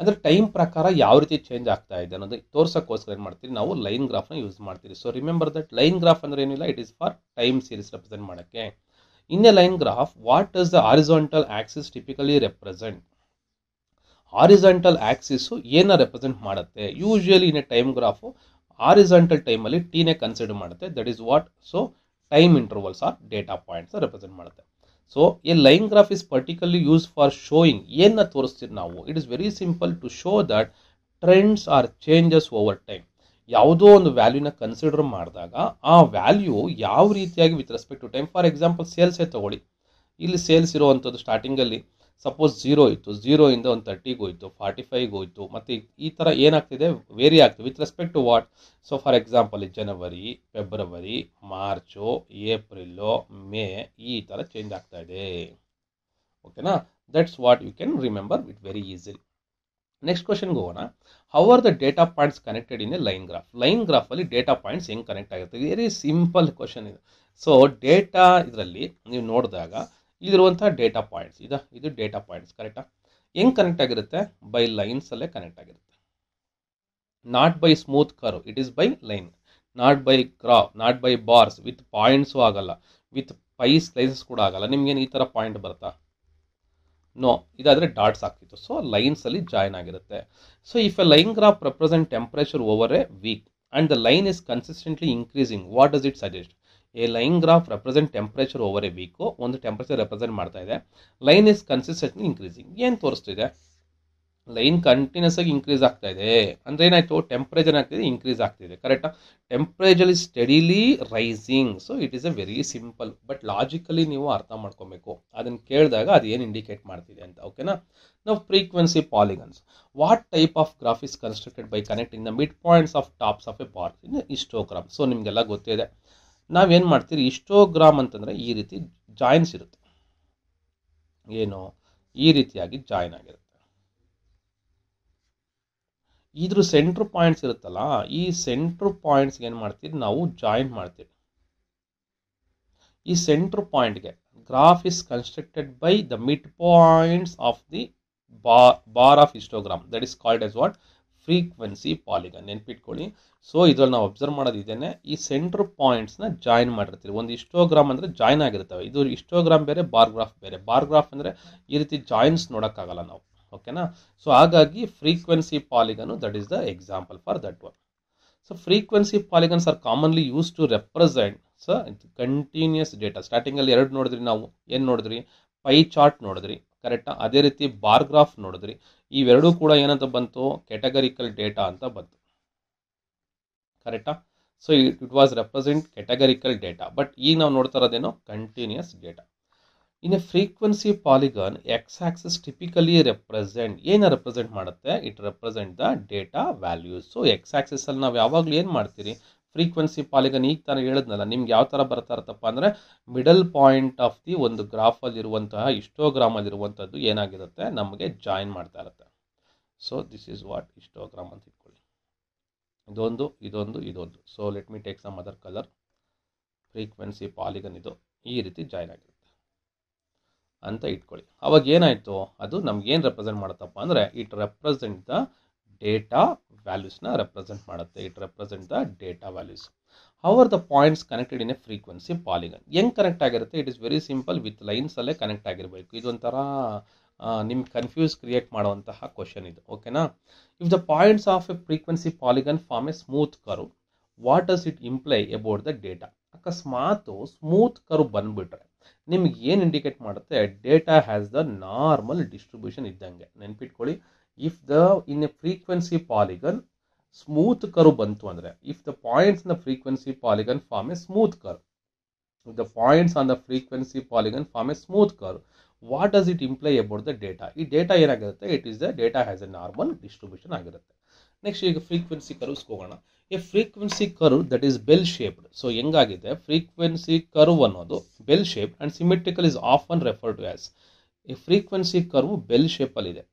ಅಂದರೆ ಟೈಮ್ ಪ್ರಕಾರ ಯಾವ ರೀತಿ ಚೇಂಜ್ ಆಗ್ತಾ ಇದೆ ಅನ್ನೋದು ತೋರ್ಸೋಕ್ಕೋಸ್ಕರ ಏನು ಮಾಡ್ತೀರಿ, ನಾವು ಲೈನ್ ಗ್ರಾಫ್ನ ಯೂಸ್ ಮಾಡ್ತೀರಿ. So remember that line graph ಅಂದರೆ ಏನಿಲ್ಲ, it is for time series represent ಮಾಡೋಕ್ಕೆ. In a line graph, what does the horizontal axis typically represent? Horizontal axis ಏನು represent ಮಾಡುತ್ತೆ? Usually in a time graph, horizontal time ಅಲ್ಲಿ t ನೇ consider ಮಾಡುತ್ತೆ. That is what? So time intervals or data points represent ಮಾಡುತ್ತೆ. So a line graph is particularly used for showing ಏನನ್ನ ತೋರಿಸ್ತೀವಿ ನಾವು. It is very simple to show that trends or changes over time. ಯಾವುದೋ ಒಂದು ವ್ಯಾಲ್ಯೂನ consider ಮಾಡಿದಾಗ ಆ value ಯಾವ ರೀತಿಯಾಗಿ with respect to time. For example ಸೇಲ್ಸೇ ತಗೊಳ್ಳಿ. ಇಲ್ಲಿ ಸೇಲ್ಸ್ ಇರುವಂಥದ್ದು ಸ್ಟಾರ್ಟಿಂಗಲ್ಲಿ ಸಪೋಸ್ 0 ಇತ್ತು, 0 ಇಂದ ಒಂದು 30ಗೆ ಹೋಯಿತು, 45ಗೆ ಹೋಯಿತು, ಮತ್ತು ಈ ಥರ ಏನಾಗ್ತಿದೆ? ವೇರಿ ಆಗ್ತದೆ with respect to what? So for example January, February, March, April, May ಈ ಥರ ಚೇಂಜ್ ಆಗ್ತಾ ಇದೆ. ಓಕೆನಾ? That's what you can remember with very easily. Next ಕ್ವಶನ್ಗೆ ಹೋಗೋಣ. How are the data points connected in a line graph? Line ಗ್ರಾಫಲ್ಲಿ data points ಹೆಂಗೆ connect ಆಗುತ್ತೆ? ವೆರಿ ಸಿಂಪಲ್ ಕ್ವಶನ್ ಇದು. ಸೊ ಡೇಟಾ ಇದರಲ್ಲಿ ನೀವು ನೋಡಿದಾಗ ಇಲ್ಲಿರುವಂಥ ಡೇಟಾ ಪಾಯಿಂಟ್ಸ್ ಇದು ಡೇಟಾ ಪಾಯಿಂಟ್ಸ್. ಕರೆಕ್ಟಾ? ಹೆಂಗೆ ಕನೆಕ್ಟ್ ಆಗಿರುತ್ತೆ? ಬೈ ಲೈನ್ಸಲ್ಲೇ ಕನೆಕ್ಟ್ ಆಗಿರುತ್ತೆ. Not by smooth curve, it is by line. Not by graph, not by bars. With points ಆಗಲ್ಲ, ವಿತ್ ಪೈ ಸ್ಲೈಸಸ್ ಕೂಡ ಆಗಲ್ಲ. ನಿಮ್ಗೇನು ಈ ಥರ ಪಾಯಿಂಟ್ ಬರುತ್ತಾ? ನೋ. ಇದಾದರೆ ಡಾಟ್ಸ್ ಆಗ್ತಿತ್ತು. ಸೊ ಲೈನ್ಸಲ್ಲಿ ಜಾಯ್ನ್ ಆಗಿರುತ್ತೆ. So if a line graph represent temperature over a week and the line is consistently increasing, what does it suggest? A line graph represent temperature over a week, ಒಂದು temperature represent ಮಾಡ್ತಾ ಇದೆ. Line is consistently increasing, ಏನು ತೋರಿಸ್ತಿದೆ? Line continuous ಆಗಿ increase ಆಗ್ತಾ ಇದೆ ಅಂದರೆ ಏನಾಯಿತು? ಟೆಂಪರೇಚರ್ ಆಗ್ತಿದೆ, ಇನ್ಕ್ರೀಸ್ ಆಗ್ತಿದೆ. ಕರೆಕ್ಟಾ? Temperature is steadily rising. So it is a very simple, but logically ನೀವು ಅರ್ಥ ಮಾಡ್ಕೊಬೇಕು. ಅದನ್ನು ಕೇಳಿದಾಗ ಅದು ಏನು ಇಂಡಿಕೇಟ್ ಮಾಡ್ತಿದೆ ಅಂತ. ಓಕೆನಾ? ನಾವು frequency polygons. What type of graph is constructed by connecting the mid points of tops of a bar in histogram? So ನಿಮಗೆಲ್ಲ ಗೊತ್ತಿದೆ. ನಾವೇನು ಮಾಡ್ತೀರಿ? ಹಿಸ್ಟೋಗ್ರಾಮ್ ಅಂತಂದರೆ ಈ ರೀತಿ ಜಾಯಿನ್ಸ್ ಇರುತ್ತೆ. ಏನು? ಈ ರೀತಿಯಾಗಿ ಜಾಯಿನ್ ಆಗಿರುತ್ತೆ. ಇದ್ರ ಸೆಂಟ್ರ್ ಪಾಯಿಂಟ್ಸ್ ಇರುತ್ತಲ್ಲ, ಈ ಸೆಂಟ್ರ್ ಪಾಯಿಂಟ್ಸ್ಗೆ ಏನು ಮಾಡ್ತೀರಿ? ನಾವು ಜಾಯಿನ್ ಮಾಡ್ತೀವಿ. ಈ ಸೆಂಟರ್ ಪಾಯಿಂಟ್ಗೆ graph is constructed by the mid points of the bar of histogram, that is called as what frequency polygon. ನೆನ್ಪಿಟ್ಕೊಳ್ಳಿ. ಸೊ ಇದ್ರಲ್ಲಿ ನಾವು ಅಬ್ಸರ್ವ್ ಮಾಡೋದು ಇದೇನೆ, ಈ ಸೆಂಟರ್ ಪಾಯಿಂಟ್ಸ್ನ ಜಾಯಿನ್ ಮಾಡಿರ್ತೀವಿ. ಒಂದು ಹಿಸ್ಟೋಗ್ರಾಮ್ ಅಂದರೆ ಜಾಯಿನ್ ಆಗಿರ್ತವೆ. ಇದು ಹಿಸ್ಟೋಗ್ರಾಮ್ ಬೇರೆ, ಬಾರ್ ಗ್ರಾಫ್ ಬೇರೆ. ಬಾರ್ ಗ್ರಾಫ್ ಅಂದರೆ ಈ ರೀತಿ ಜಾಯಿನ್ಸ್ ನೋಡೋಕ್ಕಾಗಲ್ಲ ನಾವು, ಓಕೆನಾ. ಸೊ ಹಾಗಾಗಿ frequency polygon, that is the example for that one. So frequency polygons are commonly use to represent continuous data. ಸ್ಟಾರ್ಟಿಂಗಲ್ಲಿ ಎರಡು ನೋಡಿದ್ರಿ ನಾವು, ಏನು ನೋಡಿದ್ರಿ, ಪೈ ಚಾರ್ಟ್ ನೋಡಿದ್ರಿ, ಕರೆಕ್ಟಾ. ಅದೇ ರೀತಿ ಬಾರ್ ಗ್ರಾಫ್ ನೋಡಿದ್ರಿ. ಇವೆರಡೂ ಕೂಡ ಏನಂತ ಬಂತು, ಕ್ಯಾಟಗರಿಕಲ್ ಡೇಟಾ ಅಂತ ಬಂತು, ಕರೆಕ್ಟಾ. So it was represent categorical data. But ಈಗ ನಾವು ನೋಡ್ತಾ ಇರೋದೇನೋ continuous data. In a frequency polygon, X axis typically represent, ಏನು ರೆಪ್ರೆಸೆಂಟ್ ಮಾಡುತ್ತೆ, it represent the data values. So X axis ಅಲ್ಲಿ ನಾವು ಯಾವಾಗಲೂ ಏನು ಮಾಡ್ತೀರಿ, ಫ್ರೀಕ್ವೆನ್ಸಿ ಪಾಲಿಗನ್ ಈಗ ತಾನು ಹೇಳಿದ್ನಲ್ಲ ನಿಮ್ಗೆ ಯಾವ ಥರ ಬರ್ತಾ ಇರುತ್ತಪ್ಪ ಅಂದರೆ, ಮಿಡಲ್ ಪಾಯಿಂಟ್ ಆಫ್ ದಿ ಒಂದು ಗ್ರಾಫಲ್ಲಿರುವಂತಹ ಹಿಸ್ಟೋಗ್ರಾಮಲ್ಲಿರುವಂಥದ್ದು ಏನಾಗಿರುತ್ತೆ, ನಮಗೆ ಜಾಯಿನ್ ಮಾಡ್ತಾ ಇರುತ್ತೆ. So this is what histogram ಅಂತ ಇಟ್ಕೊಳ್ಳಿ. ಇದೊಂದು ಇದೊಂದು ಇದೊಂದು. So let me take some other colour. Frequency polygon ಇದು ಈ ರೀತಿ ಜಾಯಿನ್ ಆಗಿರುತ್ತೆ ಅಂತ ಇಟ್ಕೊಳ್ಳಿ. ಅವಾಗ ಏನಾಯಿತು, ಅದು ನಮ್ಗೇನು ರೆಪ್ರೆಸೆಂಟ್ ಮಾಡುತ್ತಪ್ಪ ಅಂದರೆ, ಇಟ್ ರೆಪ್ರೆಸೆಂಟ್ ದ ಡೇಟಾ ವ್ಯಾಲ್ಯೂಸ್ನ ರೆಪ್ರೆಸೆಂಟ್ ಮಾಡುತ್ತೆ. It represent the data values. However the points connected in a frequency polygon. ಹೆಂಗೆ ಕನೆಕ್ಟ್ ಆಗಿರುತ್ತೆ, it is very simple, with ಲೈನ್ಸಲ್ಲೇ ಕನೆಕ್ಟ್ ಆಗಿರಬೇಕು. ಇದೊಂಥರ ನಿಮ್ಗೆ ಕನ್ಫ್ಯೂಸ್ ಕ್ರಿಯೇಟ್ ಮಾಡುವಂತಹ ಕ್ವಶನ್ ಇದು, ಓಕೆನಾ. If the points of a frequency polygon form a smooth curve, what does it imply about the data. ಅಕಸ್ಮಾತ್ ಸ್ಮೂತ್ ಕರ್ವ್ ಬಂದ್ಬಿಟ್ರೆ ನಿಮ್ಗೆ ಏನು ಇಂಡಿಕೇಟ್ ಮಾಡುತ್ತೆ, data has the normal distribution ಇದ್ದಂಗೆ. ನೆನ್ಪಿಟ್ಕೊಳ್ಳಿ, if the in a frequency polygon smooth curve ಬಂತು ಅಂದರೆ, if the points in the frequency polygon form a smooth curve, if the points on the frequency polygon form a smooth curve, what does it imply about the data. ಈ data ಏನಾಗಿರುತ್ತೆ, it is the data has a normal distribution ಆಗಿರುತ್ತೆ. Next ಈಗ frequency curves ಹೋಗೋಣ. A frequency curve that is bell shaped. So ಹೆಂಗಾಗಿದೆ, frequency curve ಅನ್ನೋದು bell shape and symmetrical is often refer to as. ಈ frequency curve bell ಶೇಪಲ್ಲಿದೆ,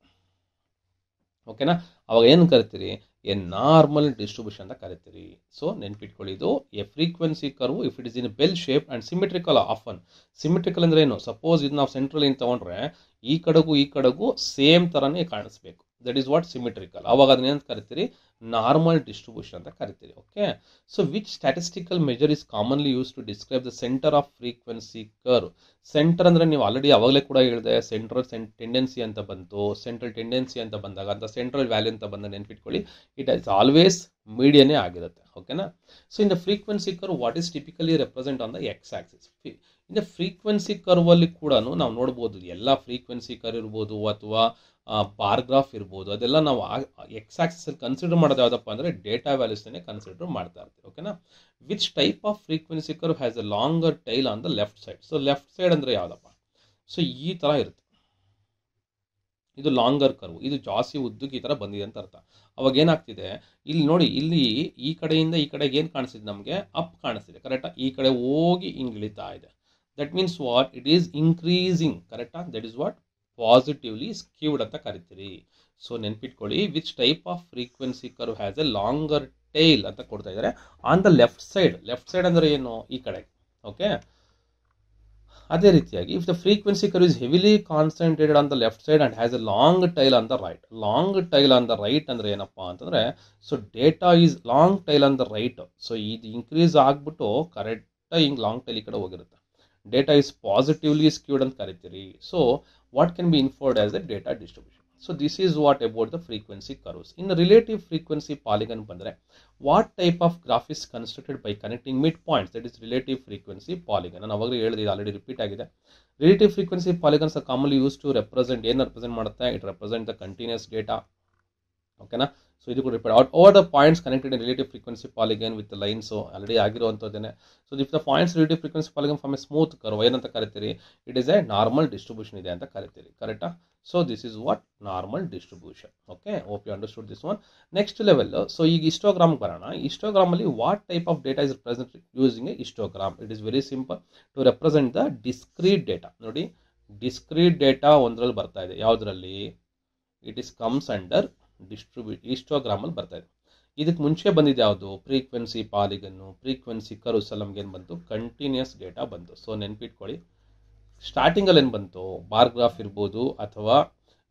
ಓಕೆನಾ. ಅವಾಗ ಏನು ಕರಿತೀರಿ, A normal distribution ಅಂತ ಕರಿತೀರಿ. ಸೊ ನೆನ್ಪಿಟ್ಕೊಳ್ಳಿ, ಇದು A frequency curve if it is in bell shape and symmetrical often. Symmetrical ಅಂದ್ರೆ ಏನು, ಸಪೋಸ್ ಇದು ನಾವು ಸೆಂಟ್ರಲ್ ಏನು ತಗೊಂಡ್ರೆ ಈ ಕಡೆಗೂ ಸೇಮ್ ಥರನೇ ಕಾಣಿಸ್ಬೇಕು, ದಟ್ ಈಸ್ ವಾಟ್ ಸಿಮೆಟ್ರಿಕಲ್. ಅವಾಗ ಅದನ್ನ ಏನು ಕರಿತೀರಿ, ನಾರ್ಮಲ್ ಡಿಸ್ಟ್ರಿಬ್ಯೂಷನ್ ಅಂತ ಕರಿತೀರಿ, okay. So which statistical measure is commonly use to describe the centre of frequency curve. Centre ಅಂದರೆ ನೀವು ಆಲ್ರೆಡಿ ಅವಾಗಲೇ ಕೂಡ ಹೇಳಿದೆ, ಟೆಂಡೆನ್ಸಿ ಅಂತ ಬಂತು. ಸೆಂಟ್ರಲ್ ಟೆಂಡೆನ್ಸಿ ಅಂತ ಬಂದಾಗ, ಅಂತ ಸೆಂಟ್ರಲ್ ವ್ಯಾಲ್ಯೂ ಅಂತ ಬಂದಾಗ ನೆನ್ಪಿಟ್ಕೊಳ್ಳಿ, ಇಟ್ ಇಸ್ ಆಲ್ವೇಸ್ ಮೀಡಿಯನ್ನೇ ಆಗಿರುತ್ತೆ, ಓಕೆನಾ. So in the frequency curve what is typically represent on the X Axis. In frequency curve ಅಲ್ಲಿ ಕೂಡ ನಾವು ನೋಡ್ಬೋದು, ಎಲ್ಲ ಫ್ರೀಕ್ವೆನ್ಸಿ ಕರ್ವ್ ಇರ್ಬೋದು ಅಥವಾ ಬಾರ್ ಗ್ರಾಫ್ ಇರ್ಬೋದು, ಅದೆಲ್ಲ ನಾವು ಎಕ್ಸ್ ಆಕ್ಸಿಸ್ ಅಲ್ಲಿ ಕನ್ಸಿಡರ್ ಮಾಡೋದು ಯಾವುದಪ್ಪ ಅಂದರೆ ಡೇಟಾ ವ್ಯಾಲ್ಯೂಸ್ನೇ ಕನ್ಸಿಡರ್ ಮಾಡ್ತಾ ಇರ್ತೀವಿ, ಓಕೆನಾ. Which type of frequency curve has a longer tail on the left side. So left side ಅಂದರೆ ಯಾವುದಪ್ಪ, ಸೊ ಈ ಥರ ಇರುತ್ತೆ, ಇದು ಲಾಂಗರ್ ಕರ್ವ್, ಇದು ಜಾಸ್ತಿ ಉದ್ದಕ್ಕೆ ಈ ಥರ ಬಂದಿದೆ ಅಂತ ಅರ್ಥ. ಅವಾಗ ಏನಾಗ್ತಿದೆ, ಇಲ್ಲಿ ನೋಡಿ, ಇಲ್ಲಿ ಈ ಕಡೆಯಿಂದ ಈ ಕಡೆಗೆ ಏನು ಕಾಣಿಸ್ತಿದೆ, ನಮಗೆ ಅಪ್ ಕಾಣಿಸ್ತಿದೆ, ಕರೆಕ್ಟಾ. ಈ ಕಡೆ ಹೋಗಿ ಹಿಂಗೆ ಇಳಿತಾ ಇದೆ. That means what, it is increasing, ಕರೆಕ್ಟಾ. That is what positively skewed ಅಂತ ಕರಿತೀರಿ. ಸೊ ನೆನ್ಪಿಟ್ಕೊಳ್ಳಿ, which type of frequency curve has a longer tail ಅಂತ ಕೊಡ್ತಾ ಇದ್ದಾರೆ on the left side. Left side ಅಂದರೆ ಏನು, ಈ ಕಡೆ, ಓಕೆ. ಅದೇ ರೀತಿಯಾಗಿ if the frequency curve is heavily concentrated on the left side and has a long tail on the right. Long tail on the right ಅಂದರೆ ಏನಪ್ಪಾ ಅಂತಂದರೆ, so data is long tail on the right. So ಇದು increase ಆಗಿಬಿಟ್ಟು ಕರೆಕ್ಟಾಗಿ ಹಿಂಗೆ long tail ಈ ಕಡೆ ಹೋಗಿರುತ್ತೆ. ಡೇಟಾ ಇಸ್ ಪಾಸಿಟಿವ್ಲಿ ಸ್ಕ್ಯೂಡ್ ಅಂತ ಕರಿತೀರಿ. So what can be inferred as the data distribution. So this is what about the frequency curves. In relative frequency polygon ಬಂದರೆ, what type of graph is constructed by connecting mid points, that is relative frequency polygon. ನಾನು ಅವಾಗಲೇ ಹೇಳಿದೆ, already repeat ಆಗಿದೆ. Relative frequency polygons are commonly use to represent, ಏನು represent ಮಾಡುತ್ತೆ, it represent the continuous data, ಓಕೆನಾ. So ಇದು ಕೂಡ repeat over the points connected in relative frequency polygon with lines, already ಆಗಿರುವಂಥದ್ದೇನೆ. So if the points relative frequency polygon form a smooth curve, ಏನಂತ ಕರಿತೀರಿ, it is a normal distribution ಇದೆ ಅಂತ ಕರಿತೀರಿ, ಕರೆಕ್ಟಾ. So this is what normal distribution, okay. Hope you understood this one. Next level, so ಈಗ histogram ಬರೋಣ. Histogram ಅಲ್ಲಿ what type of data is present using a histogram. It is very simple to represent the discrete data. ನೋಡಿ, discrete data ಒಂದರಲ್ಲಿ ಬರ್ತಾ ಇದೆ, ಯಾವುದರಲ್ಲಿ, it is comes under histogram ಅಲ್ಲಿ ಬರ್ತಾ ಇದೆ. ಇದಕ್ಕೆ ಮುಂಚೆ ಬಂದಿದ್ದು ಯಾವುದು ಫ್ರೀಕ್ವೆನ್ಸಿ ಪಾಲಿಗನ್ನು ಫ್ರೀಕ್ವೆನ್ಸಿ ಕರ್ವ್ಸ್ ನಮ್ಗೆ ಏನು ಬಂತು ಕಂಟಿನ್ಯೂಸ್ ಡೇಟಾ ಬಂತು. ಸೊ ನೆನ್ಪಿಟ್ಕೊಳ್ಳಿ ಸ್ಟಾರ್ಟಿಂಗಲ್ಲಿ ಏನು ಬಂತು ಬಾರ್ ಗ್ರಾಫ್ ಇರ್ಬೋದು ಅಥವಾ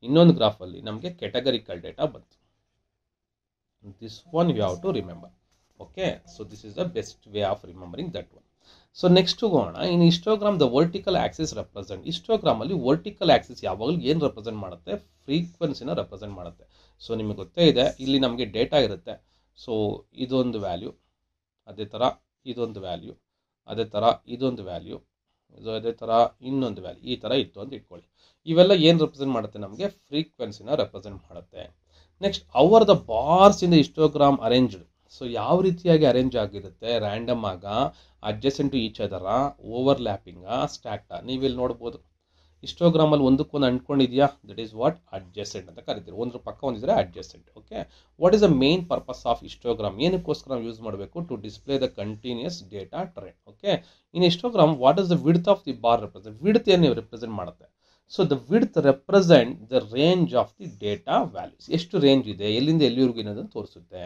ಇನ್ನೊಂದು ಗ್ರಾಫಲ್ಲಿ ನಮಗೆ ಕೆಟಗರಿಕಲ್ ಡೇಟಾ ಬಂತು. This one you have to remember. Okay, so this is the best way of remembering that one. So next ಹೋಗೋಣ. In histogram the vertical axis represent. Histogram ಅಲ್ಲಿ ವರ್ಟಿಕಲ್ ಆಕ್ಸಿಸ್ ಯಾವಾಗಲೂ ಏನು ರೆಪ್ರೆಸೆಂಟ್ ಮಾಡುತ್ತೆ ಫ್ರೀಕ್ವೆನ್ಸಿನ represent ಮಾಡುತ್ತೆ. So ನಿಮಗೆ ಗೊತ್ತೇ ಇದೆ ಇಲ್ಲಿ ನಮಗೆ ಡೇಟಾ ಇರುತ್ತೆ. ಸೊ ಇದೊಂದು ವ್ಯಾಲ್ಯೂ, ಅದೇ ಥರ ಇದೊಂದು ವ್ಯಾಲ್ಯೂ, ಅದೇ ಥರ ಇದೊಂದು ವ್ಯಾಲ್ಯೂ, ಅದೇ ಥರ ಇನ್ನೊಂದು ವ್ಯಾಲ್ಯೂ, ಈ ಥರ ಇತ್ತು ಅಂತ ಇಟ್ಕೊಳ್ಳಿ. ಇವೆಲ್ಲ ಏನು ರೆಪ್ರೆಸೆಂಟ್ ಮಾಡುತ್ತೆ ನಮಗೆ ಫ್ರೀಕ್ವೆನ್ಸಿನ ರೆಪ್ರೆಸೆಂಟ್ ಮಾಡುತ್ತೆ. Next are the bars in the histogram arranged. So ಯಾವ ರೀತಿಯಾಗಿ ಅರೇಂಜ್ ಆಗಿರುತ್ತೆ ರ್ಯಾಂಡಮ್ ಆಗ ಅಡ್ಜಸೆಂಟ್ ಟು ಈಚ್ ಅದರ ಓವರ್ಲ್ಯಾಪಿಂಗ ಸ್ಟ್ಯಾಕ್ಟ. ನೀವಿಲ್ಲಿ ನೋಡ್ಬೋದು ಹಿಸ್ಟೋಗ್ರಾಮಲ್ಲಿ ಒಂದಕ್ಕೊಂದು ಅಂಟ್ಕೊಂಡಿದೆಯಾ, ದಟ್ ಈಸ್ ವಾಟ್ ಅಡ್ಜಸೆಂಟ್ ಅಂತ ಕರಿತೀವಿ. ಒಂದ್ರ ಪಕ್ಕ ಒಂದಿದ್ರೆ adjacent. Okay, what is the main purpose of histogram? ಏನಕ್ಕೋಸ್ಕರ ನಾವು ಯೂಸ್ ಮಾಡಬೇಕು? To display the continuous data trend. Okay, in histogram what is the width of the bar represent? Width ಏನು represent ಮಾಡುತ್ತೆ? So the width represent the range of the data values. ಎಷ್ಟು range ಇದೆ, ಎಲ್ಲಿಂದ ಎಲ್ಲಿವರೆಗೂ ಏನೋದನ್ನು ತೋರಿಸುತ್ತೆ.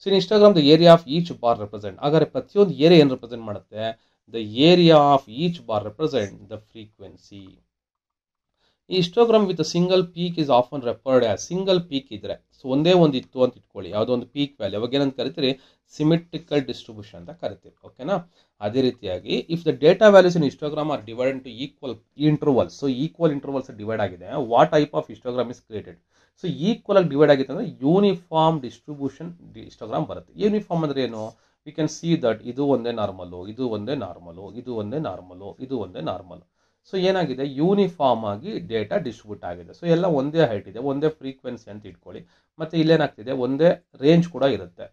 So in histogram the area of each bar represent. ಹಾಗಾದ್ರೆ ಪ್ರತಿಯೊಂದು ಏರಿಯಾ ಏನು ರೆಪ್ರೆಸೆಂಟ್ ಮಾಡುತ್ತೆ? The area of each bar represent the frequency. ಈ histogram with single peak is often referred as. Single peak ಇದ್ರೆ, ಸೊ ಒಂದೇ ಒಂದು ಇತ್ತು ಅಂತ ಇಟ್ಕೊಳ್ಳಿ, ಯಾವುದೋ ಒಂದು ಪೀಕ್ ವ್ಯಾಲ್ಯೂ, ಅವಾಗ ಏನಂತ ಕರಿತೀರಿ? ಸಿಮೆಟ್ರಿಕಲ್ ಡಿಸ್ಟ್ರಿಬ್ಯೂಷನ್ ಅಂತ ಕರಿತೀವಿ. ಓಕೆನಾ? ಅದೇ ರೀತಿಯಾಗಿ if the data values in histogram are divided to equal intervals. So equal intervals divide ಆಗಿದೆ. What type of histogram is created? So equal ಆಗಿ ಡಿವೈಡ್ ಆಗಿತ್ತು ಅಂದ್ರೆ ಯೂನಿಫಾರ್ಮ್ ಡಿಸ್ಟ್ರಿಬ್ಯೂಷನ್ ಹಿಸ್ಟೋಗ್ರಾಮ್ ಬರುತ್ತೆ. ಯೂನಿಫಾರ್ಮ್ ಅಂದ್ರೆ ಏನು? ವಿ ಕ್ಯಾನ್ ಸಿ ದಟ್ ಇದು ಒಂದೇ normal, ಇದು ಒಂದೇ ನಾರ್ಮಲು, ಇದು ಒಂದೇ ನಾರ್ಮಲು, ಇದು ಒಂದೇ ನಾರ್ಮಲ್. ಸೊ ಏನಾಗಿದೆ? ಯೂನಿಫಾರ್ಮ್ ಆಗಿ ಡೇಟಾ ಡಿಸ್ಟ್ರಿಬ್ಯೂಟ್ ಆಗಿದೆ. ಸೊ ಎಲ್ಲ ಒಂದೇ ಹೈಟ್ ಇದೆ, ಒಂದೇ ಫ್ರೀಕ್ವೆನ್ಸಿ ಅಂತ ಇಟ್ಕೊಳ್ಳಿ. ಮತ್ತೆ ಇಲ್ಲೇನಾಗ್ತಿದೆ? ಒಂದೇ ರೇಂಜ್ ಕೂಡ ಇರುತ್ತೆ.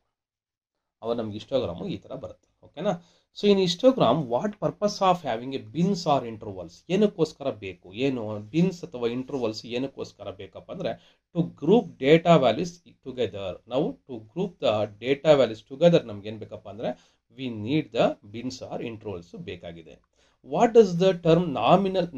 ಅವ ನಮ್ಗೆ ಹಿಸ್ಟೋಗ್ರಾಮು ಈ ಥರ ಬರುತ್ತೆ. ಓಕೆನಾ? So in histogram what purpose of having a bins or intervals? ಏನಕ್ಕೋಸ್ಕರ ಬೇಕು? ಏನು ಬಿನ್ಸ್ ಅಥವಾ ಇಂಟರ್ವಲ್ಸ್ ಏನಕ್ಕೋಸ್ಕರ ಬೇಕಪ್ಪ ಅಂದರೆ to group data values together. ನಾವು to group the data values together ನಮ್ಗೆ ಏನು ಬೇಕಪ್ಪ ಅಂದರೆ we need the bins or intervals ಬೇಕಾಗಿದೆ. What does the term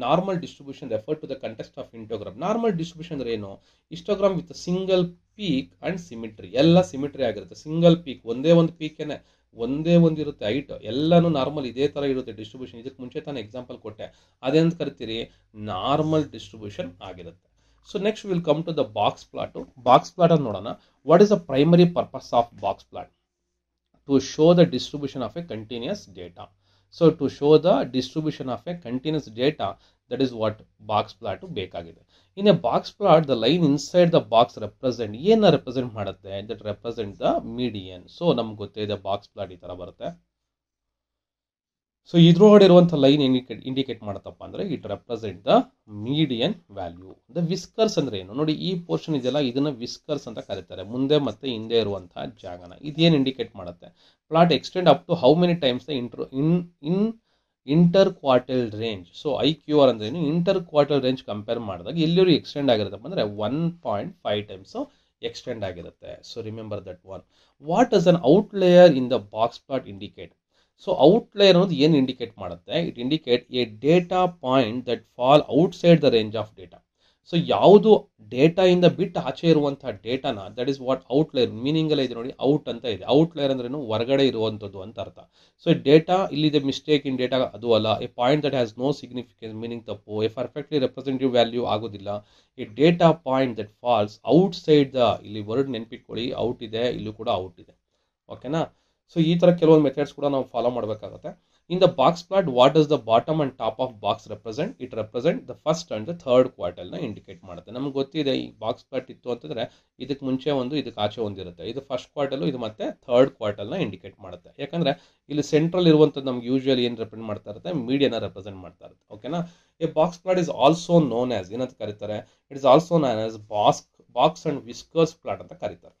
normal distribution refer to the context of histogram? Normal distribution ಅಂದ್ರೆ ಏನು? Histogram with single peak and symmetry. ಎಲ್ಲ symmetry ಆಗಿರುತ್ತೆ. Single peak, ಒಂದೇ ಒಂದು ಪೀಕೇನೆ, ಒಂದೇ ಒಂದು ಇರುತ್ತೆ ಹೈಟ್, ಎಲ್ಲಾನು ನಾರ್ಮಲ್ ಇದೇ ತರ ಇರುತ್ತೆ ಡಿಸ್ಟ್ರಿಬ್ಯೂಷನ್. ಇದಕ್ಕೆ ಮುಂಚೆ ತಾನು ಎಕ್ಸಾಂಪಲ್ ಕೊಟ್ಟೆ, ಅದೇಂತ ಕರಿತೀರಿ? ನಾರ್ಮಲ್ ಡಿಸ್ಟ್ರಿಬ್ಯೂಷನ್ ಆಗಿರುತ್ತೆ. So next will come to the box plot. Box plot ಅಂತ ನೋಡೋಣ. What is the primary purpose of box plot? To show the distribution of a continuous data. So to show the distribution of a continuous data, that is what box plot ಬೇಕಾಗಿದೆ. In a box plot, the line inside the box represent ಏನು represent ಮಾಡುತ್ತೆ? That represent the median. So ನಮ್ಗೆ ಗೊತ್ತಿದೆ box plot ಈ ತರ ಬರುತ್ತೆ. So ಇದ್ರೊಳಗಡೆ ಇರುವಂಥ ಲೈನ್ ಇಂಡಿಕೇಟ್ ಮಾಡುತ್ತಪ್ಪ ಅಂದ್ರೆ it represent the median value. The whiskers ಅಂದ್ರೆ ಏನು? ನೋಡಿ ಈ ಪೋರ್ಷನ್ ಇದೆಯಲ್ಲ, ಇದನ್ನ ವಿಸ್ಕರ್ಸ್ ಅಂತ ಕರೀತಾರೆ. ಮುಂದೆ ಮತ್ತೆ ಹಿಂದೆ ಇರುವಂತಹ ಜಾಗನ ಇದೇನು ಇಂಡಿಕೇಟ್ ಮಾಡುತ್ತೆ? Plot extend up to how many times the inter quartile range. So IQR ಅಂದ್ರೆ ಏನು? ಇಂಟರ್ ಕ್ವಾರ್ಟೈಲ್ ರೇಂಜ್ ಕಂಪೇರ್ ಮಾಡಿದಾಗ ಎಲ್ಲಿವರೆಗೂ ಎಕ್ಸ್ಟೆಂಡ್ ಆಗಿರುತ್ತಪ್ಪ ಅಂದ್ರೆ 1.5 ಟೈಮ್ಸ್ ಎಕ್ಸ್ಟೆಂಡ್ ಆಗಿರುತ್ತೆ. So remember that one. What does an outlier in the box plot indicate? So outlier ಅನ್ನೋದು ಏನು indicate ಮಾಡುತ್ತೆ? It indicate a data point that fall outside the range of data. So ಯಾವುದು data ಇಂದ ಬಿಟ್ಟು ಆಚೆ ಇರುವಂತಹ ಡೇಟಾನ, that is what outlier. Meaning ಎಲ್ಲ ಇದೆ ನೋಡಿ, ಔಟ್ ಅಂತ ಇದೆ. ಔಟ್ಲೇಯರ್ ಅಂದ್ರೆ ಹೊರಗಡೆ ಇರುವಂಥದ್ದು ಅಂತ ಅರ್ಥ. ಸೊ ಡೇಟಾ ಇಲ್ಲಿದೆ ಮಿಸ್ಟೇಕ್ ಇನ್ ಡೇಟಾ, ಅದು ಅಲ್ಲ. A point that has no significance, meaning ತಪ್ಪು. ಎ ಪರ್ಫೆಕ್ಟ್ಲಿ ರೆಪ್ರೆಸೆಂಟೇಟಿವ್ ವ್ಯಾಲ್ಯೂ ಆಗೋದಿಲ್ಲ. A data point that falls outside the, ಇಲ್ಲಿ ವರ್ಡ್ ನೆನ್ಪಿಟ್ಕೊಳ್ಳಿ, ಔಟ್ ಇದೆ, ಇಲ್ಲೂ ಕೂಡ ಔಟ್ ಇದೆ. ಓಕೆನಾ? ಸೊ ಈ ತರ ಕೆಲವೊಂದು ಮೆಥಡ್ಸ್ ಕೂಡ ನಾವು ಫಾಲೋ ಮಾಡಬೇಕಾಗುತ್ತೆ. ಇನ್ the box plot what does the bottom and top of box represent? It represent the first and the third quartile ನ ಇಂಡಿಕೇಟ್ ಮಾಡುತ್ತೆ. ನಮ್ಗೆ ಗೊತ್ತಿದೆ ಈ ಬಾಕ್ಸ್ ಪ್ಲಾಟ್ ಇತ್ತು ಅಂತಂದ್ರೆ ಇದಕ್ಕೆ ಮುಂಚೆ ಒಂದು, ಇದಕ್ಕೆ ಆಚೆ ಒಂದಿರುತ್ತೆ. ಇದು ಫಸ್ಟ್ ಕ್ವಾರ್ಟಲ್, ಇದು ಮತ್ತೆ ಥರ್ಡ್ ಕ್ವಾರ್ಟಲ್ ನ ಇಂಡಿಕೇಟ್ ಮಾಡುತ್ತೆ. ಯಾಕಂದ್ರೆ ಇಲ್ಲಿ ಸೆಂಟ್ರಲ್ ಇರುವಂತದ್ದು ನಮ್ಗೆ ಯೂಶುವಲಿ ಏನ್ ರೆಪ್ರೆಸೆಂಟ್ ಮಾಡ್ತಾ ಇರುತ್ತೆ? ಮೀಡಿಯನ್ ರೆಪ್ರೆಸೆಂಟ್ ಮಾಡ್ತಾ ಇರುತ್ತೆ. ಓಕೆನಾ? A box plot is also known as, ಏನಂತ ಕರೀತಾರೆ? It is also known as box and whiskers plot ಅಂತ ಕರೀತಾರೆ.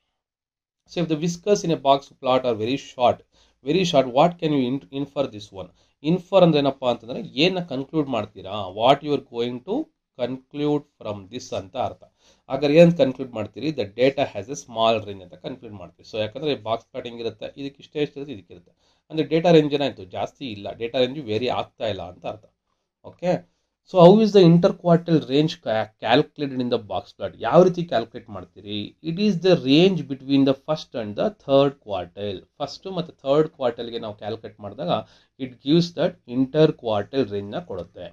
So if the whiskers in a box plot are very short, what can you infer this one? Infer ಅಂದ್ರೆ ಏನಪ್ಪಾ ಅಂತಂದ್ರೆ ಏನ conclude ಮಾಡ್ತೀರಾ? What you are going to conclude from this ಅಂತ ಅರ್ಥ. ಹಾಗಾದ್ರೆ ಏನ್ ಕನ್ಕ್ಲೂಡ್ ಮಾಡ್ತೀರಿ? The data has a small range ಅಂತ ಕನ್ಕ್ಲೂಡ್ ಮಾಡ್ತೀವಿ. ಸೊ ಯಾಕಂದ್ರೆ ಬಾಕ್ಸ್ ಪ್ಲಾಟಿಂಗ್ ಇರುತ್ತೆ, ಇದಕ್ಕೆ ಇಷ್ಟೇ ಇರುತ್ತೆ, ಇದಕ್ಕಿರುತ್ತೆ. ಅಂದ್ರೆ ಡೇಟಾ ರೇಂಜ್ ಏನಾಯ್ತು? ಜಾಸ್ತಿ ಇಲ್ಲ, ಡೇಟಾ ರೇಂಜ್ ವೇರಿ ಆಗ್ತಾ ಇಲ್ಲ ಅಂತ ಅರ್ಥ. Okay, so how is the inter quartile range calculated in the box plot? ಯಾವ ರೀತಿ ಕ್ಯಾಲ್ಕುಲೇಟ್ ಮಾಡ್ತೀರಿ? It is the range between the first and the third quartile. First ಮತ್ತು ಥರ್ಡ್ ಕ್ವಾರ್ಟೈಲ್ಗೆ ನಾವು ಕ್ಯಾಲ್ಕುಲೇಟ್ ಮಾಡಿದಾಗ it gives that inter quartile ರೇಂಜ್ನ ಕೊಡುತ್ತೆ.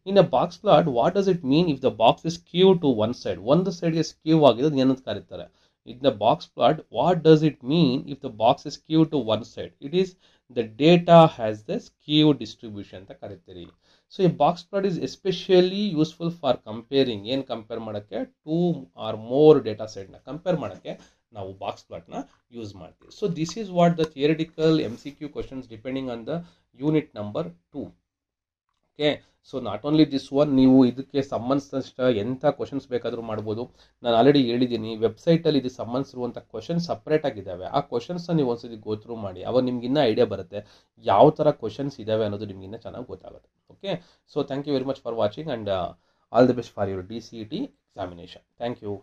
In a box plot what does it mean if the box is skew to one side? ಒಂದು ಸೈಡ್ಗೆ skew ಆಗಿರೋದು ಏನಂತ ಕರೀತಾರೆ? In the box plot what does it mean if the box is skew to one side? It is the data has the skew distribution ಅಂತ ಕರಿತೀರಿ. So ಈ box plot is especially useful for comparing. ಏನು compare ಮಾಡೋಕ್ಕೆ? 2 or more data ಸೆಟ್ನ compare ಮಾಡೋಕ್ಕೆ ನಾವು box ಪ್ಲಾಟ್ನ use ಮಾಡ್ತೀವಿ. So this is what the theoretical MCQ questions depending on the unit number 2. Okay, so not only this one, ನೀವು ಇದಕ್ಕೆ ಸಂಬಂಧಿಸಿದ ಎಂಥ ಕ್ವಶನ್ಸ್ ಬೇಕಾದರೂ ಮಾಡ್ಬೋದು. ನಾನು ಆಲ್ರೆಡಿ ಹೇಳಿದ್ದೀನಿ, ವೆಬ್ಸೈಟಲ್ಲಿ ಇದು ಸಂಬಂಧಿಸಿರುವಂಥ ಕ್ವಶನ್ಸ್ ಸಪ್ರೇಟ್ ಆಗಿದ್ದಾವೆ. ಆ ಕ್ವಶನ್ಸ್ನ ನೀವು ಒಂದ್ಸತಿ ಗೋ ಥ್ರೂ ಮಾಡಿ, ಅವಾಗ ನಿಮ್ಗೆ ಇನ್ನೂ ಐಡಿಯಾ ಬರುತ್ತೆ ಯಾವ ಥರ ಕ್ವಶನ್ಸ್ ಇದ್ದಾವೆ ಅನ್ನೋದು ನಿಮ್ಗೆ ಇನ್ನೂ ಚೆನ್ನಾಗಿ ಗೊತ್ತಾಗುತ್ತೆ. Okay, so thank you very much for watching and all the best for your DCET examination. Thank you.